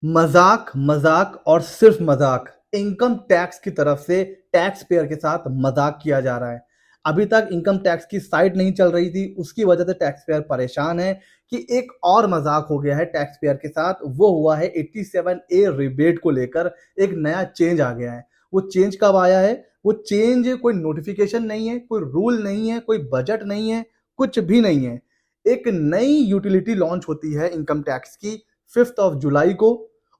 मजाक मजाक और सिर्फ मजाक इनकम टैक्स की तरफ से टैक्स पेयर के साथ मजाक किया जा रहा है। अभी तक इनकम टैक्स की साइट नहीं चल रही थी, उसकी वजह से टैक्स पेयर परेशान है कि एक और मजाक हो गया है टैक्स पेयर के साथ। वो हुआ है 87A रिबेट को लेकर एक नया चेंज आ गया है। वो चेंज कब आया है? वो चेंज कोई नोटिफिकेशन नहीं है, कोई रूल नहीं है, कोई बजट नहीं है, कुछ भी नहीं है। एक नई यूटिलिटी लॉन्च होती है इनकम टैक्स की 5 जुलाई को,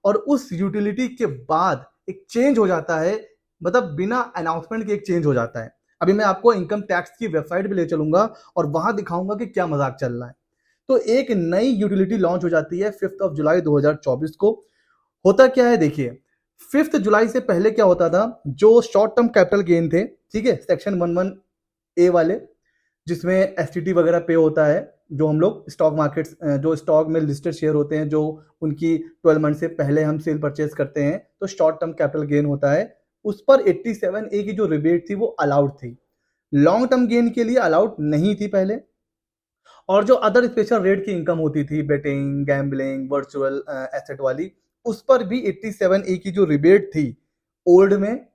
और उस यूटिलिटी के बाद एक चेंज हो जाता है, मतलब बिना अनाउंसमेंट के एक चेंज हो जाता है। अभी मैं आपको इनकम टैक्स की वेबसाइट भी ले चलूंगा और वहां दिखाऊंगा कि क्या मजाक चल रहा है। तो एक नई यूटिलिटी लॉन्च हो जाती है 5 जुलाई 2024 को। होता क्या है देखिए, 5 जुलाई से पहले क्या होता था, जो शॉर्ट टर्म कैपिटल गेन थे, ठीक है, सेक्शन 11A वाले, जिसमें एसटीटी वगैरह पे होता है, जो हम लोग स्टॉक मार्केट्स, जो स्टॉक में लिस्टेड शेयर होते हैं, जो उनकी 12 मंथ से पहले हम सेल परचेज करते हैं, तो शॉर्ट टर्म कैपिटल गेन होता है। उस पर 87A की जो रिबेट थी वो अलाउड थी, लॉन्ग टर्म गेन के लिए अलाउड नहीं थी पहले। और जो अदर स्पेशल रेट की इनकम होती थी, बेटिंग, गैम्बलिंग, वर्चुअल एसेट वाली, उस पर भी 87A की जो रिबेट थी, ओल्ड में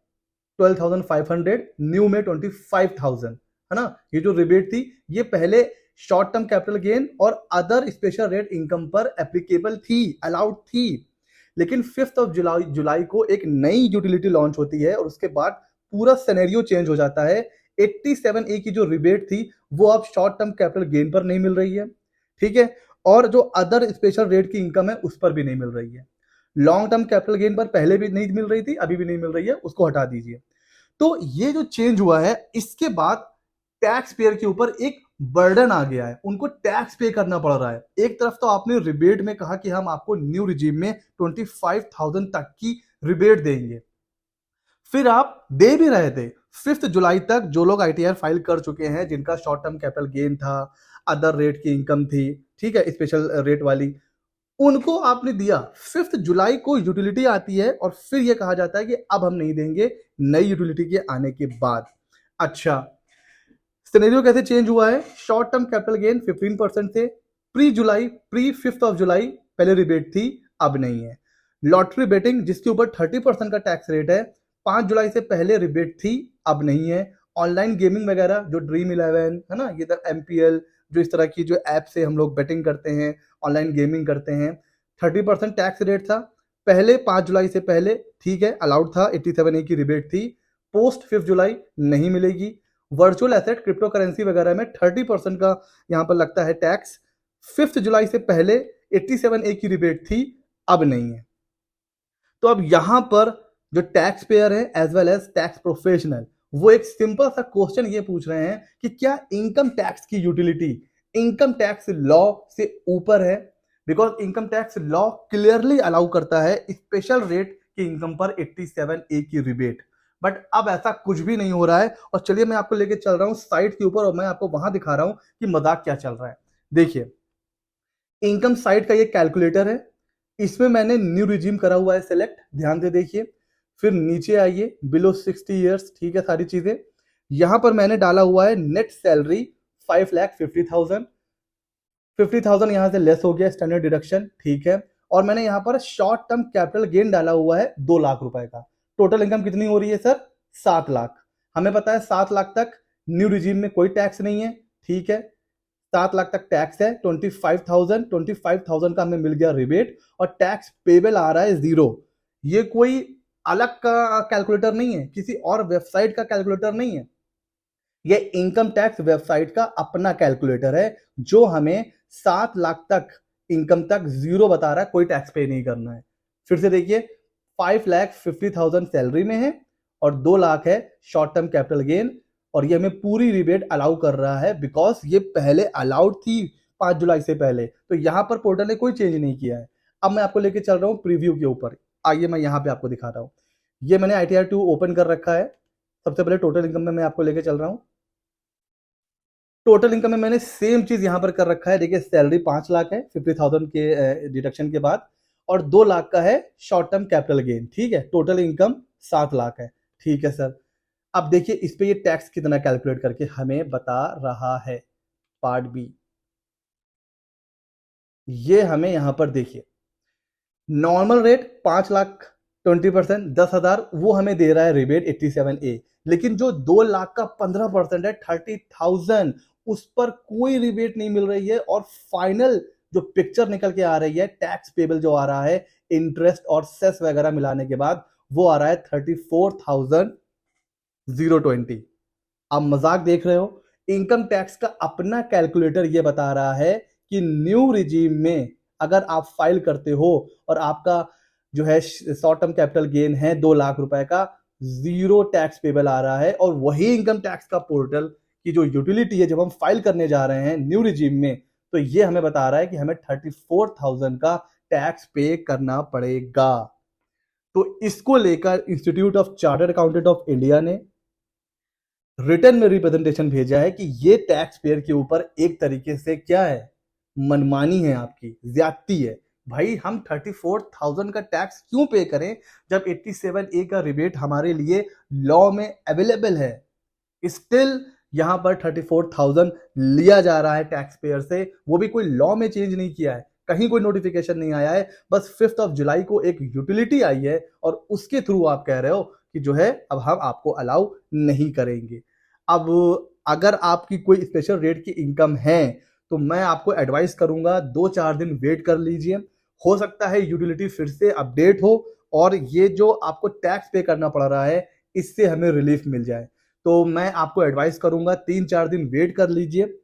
12,500, न्यू में 25,000, है ना। ये जो रिबेट थी, ये पहले शॉर्ट टर्म कैपिटल गेन और अदर स्पेशल रेट इनकम पर एप्लीकेबल थी, अलाउड थी। लेकिन 5 जुलाई को एक नई यूटिलिटी लॉन्च होती है और उसके बाद पूरा सिनेरियो चेंज हो जाता है। 87A की जो रिबेट थी वो अब शॉर्ट टर्म कैपिटल गेन पर नहीं मिल रही है, ठीक है, और जो अदर स्पेशल रेट की इनकम है उस पर भी नहीं मिल रही है। लॉन्ग टर्म कैपिटल गेन पर पहले भी नहीं मिल रही थी, अभी भी नहीं मिल रही है, उसको हटा दीजिए। तो ये जो चेंज हुआ है, इसके बाद टैक्स पेयर के ऊपर एक बर्डन आ गया है, उनको टैक्स पे करना पड़ रहा है। एक तरफ तो आपने रिबेट में कहा कि हम आपको न्यू रिजीम में 25,000 तक की रिबेट देंगे, फिर आप दे भी रहे थे। 5 जुलाई तक जो लोग आईटीआर फाइल कर चुके हैं, जिनका शॉर्ट टर्म कैपिटल गेन था, अदर रेट की इनकम थी, ठीक है, स्पेशल रेट वाली, उनको आपने दिया। 5 जुलाई को यूटिलिटी आती है और फिर यह कहा जाता है कि अब हम नहीं देंगे, नई यूटिलिटी के आने के बाद। अच्छा, सिनेरियो कैसे चेंज हुआ है? शॉर्ट टर्म कैपिटल गेन 15% से प्री 5 जुलाई पहले रिबेट थी, अब नहीं है। लॉटरी बेटिंग जिसके ऊपर 30% का टैक्स रेट है, 5 जुलाई से पहले रिबेट थी, अब नहीं है। ऑनलाइन गेमिंग वगैरह जो ड्रीम इलेवन है ना, ये एमपीएल, जो इस तरह की जो ऐप से हम लोग बेटिंग करते हैं, ऑनलाइन गेमिंग करते हैं, 30% टैक्स रेट था पहले 5 जुलाई से पहले, ठीक है, अलाउड था, 87A की रिबेट थी। पोस्ट 5 जुलाई नहीं मिलेगी। वर्चुअल एसेट, क्रिप्टो करेंसी वगैरह में 30% का यहां पर लगता है टैक्स। 5 जुलाई से पहले 87A की रिबेट थी, अब नहीं है। तो अब यहां पर जो टैक्स पेयर है as well as tax professional, वो एक सिंपल सा क्वेश्चन ये पूछ रहे हैं कि क्या इनकम टैक्स की यूटिलिटी इनकम टैक्स लॉ से ऊपर है? Because income tax law clearly allow करता है स्पेशल रेट की इनकम पर 87A की रिबेट। बट अब ऐसा कुछ भी नहीं हो रहा है। और चलिए मैं आपको लेके चल रहा हूं साइट के ऊपर और मैं आपको वहां दिखा रहा हूं कि मजाक क्या चल रहा है। देखिए, इनकम साइट का ये कैलकुलेटर है, इसमें मैंने न्यू रिजीम करा हुआ है सेलेक्ट, ध्यान से देखिए। फिर नीचे आइए, बिलो 60 ईयर्स, ठीक है, सारी चीजें। यहां पर मैंने डाला हुआ है नेट सैलरी 5,50,000, 50,000 यहां से लेस हो गया स्टैंडर्ड डिडक्शन, ठीक है। और मैंने यहां पर शॉर्ट टर्म कैपिटल गेन डाला हुआ है 2 लाख रुपए का। टोटल इनकम कितनी हो रही है सर? 7 लाख। हमें पता है 7 लाख तक न्यू रिजीम में कोई टैक्स नहीं है, ठीक है। 7 लाख तक टैक्स है, 25,000 का हमें मिल गया रिबेट, और टैक्स पेबल आ रहा है 0। ये कोई अलग का कैलकुलेटर नहीं है, किसी और वेबसाइट का कैलकुलेटर नहीं है, ये इनकम टैक्स वेबसाइट का अपना कैलकुलेटर है, जो हमें 7 लाख तक इनकम तक 0 बता रहा है, कोई टैक्स पे नहीं करना है। फिर से देखिए, 5,50,000 सैलरी में है और 2 लाख है शॉर्ट टर्म कैपिटल गेन, और ये हमें पूरी रिबेट अलाउ कर रहा है बिकॉज ये पहले अलाउड थी 5 जुलाई से पहले। तो यहां पर पोर्टल ने कोई चेंज नहीं किया है। अब मैं आपको लेके चल रहा हूं प्रीव्यू के ऊपर, आइए मैं यहां पे आपको दिखा रहा हूं। ये मैंने ITR2 ओपन कर रखा है। सबसे पहले टोटल इनकम में मैं आपको लेके चल रहा हूं। टोटल इनकम में मैंने सेम चीज यहां पर कर रखा है। देखिए, सैलरी 5 लाख है 50,000 के डिडक्शन के बाद, और 2 लाख का है शॉर्ट टर्म कैपिटल गेन, ठीक है। टोटल इनकम 7 लाख है, ठीक है सर। अब देखिए इस पे ये टैक्स कितना कैलकुलेट करके हमें बता रहा है। पार्ट बी, ये हमें यहां पर देखिए, नॉर्मल रेट 5,20,000 10,000 वो हमें दे रहा है रिबेट 87A, लेकिन जो 2 लाख का 15% है 30,000 उस पर कोई रिबेट नहीं मिल रही है। और फाइनल जो पिक्चर निकल के आ रही है टैक्स पेबल जो आ रहा है इंटरेस्ट और सेस वगैरह मिलाने के बाद वो आ रहा है 34,020। आप मजाक देख रहे हो। इनकम टैक्स का अपना कैलकुलेटर ये बता रहा है कि न्यू रिजीम में अगर आप फाइल करते हो और आपका जो है शॉर्ट टर्म कैपिटल गेन है 2 लाख रुपए का, जीरो टैक्स पेबल आ रहा है। और वही इनकम टैक्स का पोर्टल की जो यूटिलिटी है जब हम फाइल करने जा रहे हैं न्यू रिजीम में, तो ये हमें बता रहा है कि हमें 34,000 का टैक्स पे करना पड़ेगा। तो इसको लेकर institute of chartered accountant of India ने रिटर्न में रिप्रेजेंटेशन भेजा है कि ये टैक्स पेयर के ऊपर एक तरीके से क्या है, मनमानी है, आपकी ज्यादती है। भाई हम 34,000 का टैक्स क्यों पे करें जब 87A का रिबेट हमारे लिए लॉ में अवेलेबल है। स्टिल यहां पर 34,000 लिया जा रहा है टैक्स पेयर से, वो भी कोई लॉ में चेंज नहीं किया है, कहीं कोई नोटिफिकेशन नहीं आया है, बस 5 जुलाई को एक यूटिलिटी आई है और उसके थ्रू आप कह रहे हो कि जो है अब हम आपको अलाउ नहीं करेंगे। अब अगर आपकी कोई स्पेशल रेट की इनकम है तो मैं आपको एडवाइस करूंगा 2-4 दिन वेट कर लीजिए, हो सकता है यूटिलिटी फिर से अपडेट हो और ये जो आपको टैक्स पे करना पड़ रहा है इससे हमें रिलीफ मिल जाए। तो मैं आपको एडवाइस करूंगा 3-4 दिन वेट कर लीजिए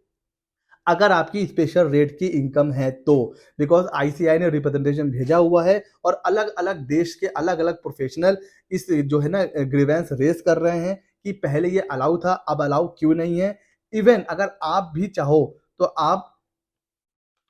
अगर आपकी स्पेशल रेट की इनकम है तो, बिकॉज आईसीआई ने रिप्रेजेंटेशन भेजा हुआ है और अलग अलग देश के अलग अलग प्रोफेशनल इस जो है ना ग्रीवेंस रेस कर रहे हैं कि पहले ये अलाउ था अब अलाउ क्यों नहीं है। इवन अगर आप भी चाहो तो आप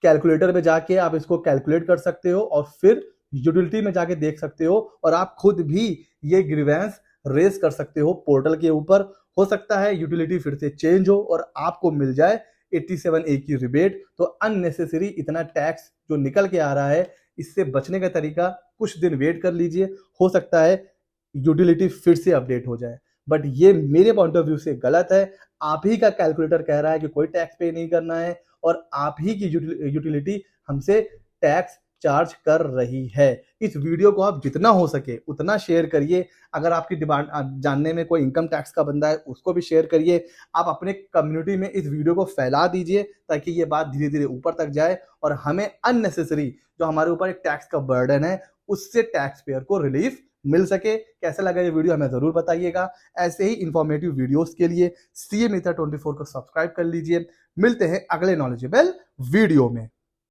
कैलकुलेटर में जाके आप इसको कैलकुलेट कर सकते हो और फिर यूटिलिटी में जाके देख सकते हो और आप खुद भी ये ग्रीवेंस रेस कर सकते हो पोर्टल के ऊपर। हो सकता है यूटिलिटी फिर से चेंज हो और आपको मिल जाए 87A की रिबेट। तो अननेसेसरी इतना टैक्स जो निकल के आ रहा है इससे बचने का तरीका कुछ दिन वेट कर लीजिए, हो सकता है यूटिलिटी फिर से अपडेट हो जाए। बट ये मेरे पॉइंट ऑफ व्यू से गलत है। आप ही का कैलकुलेटर कह रहा है कि कोई टैक्स पे नहीं करना है और आप ही की यूटिलिटी हमसे टैक्स चार्ज कर रही है। इस वीडियो को आप जितना हो सके उतना शेयर करिए। अगर आपकी डिमांड जानने में कोई इनकम टैक्स का बंदा है उसको भी शेयर करिए। आप अपने कम्युनिटी में इस वीडियो को फैला दीजिए ताकि ये बात धीरे धीरे ऊपर तक जाए और हमें अननेसेसरी जो हमारे ऊपर एक टैक्स का बर्डन है उससे टैक्स पेयर को रिलीफ मिल सके। कैसा लगा ये वीडियो हमें जरूर बताइएगा। ऐसे ही इंफॉर्मेटिव वीडियोस के लिए CA Mitra 24 को सब्सक्राइब कर लीजिए। मिलते हैं अगले नॉलेजेबल वीडियो में।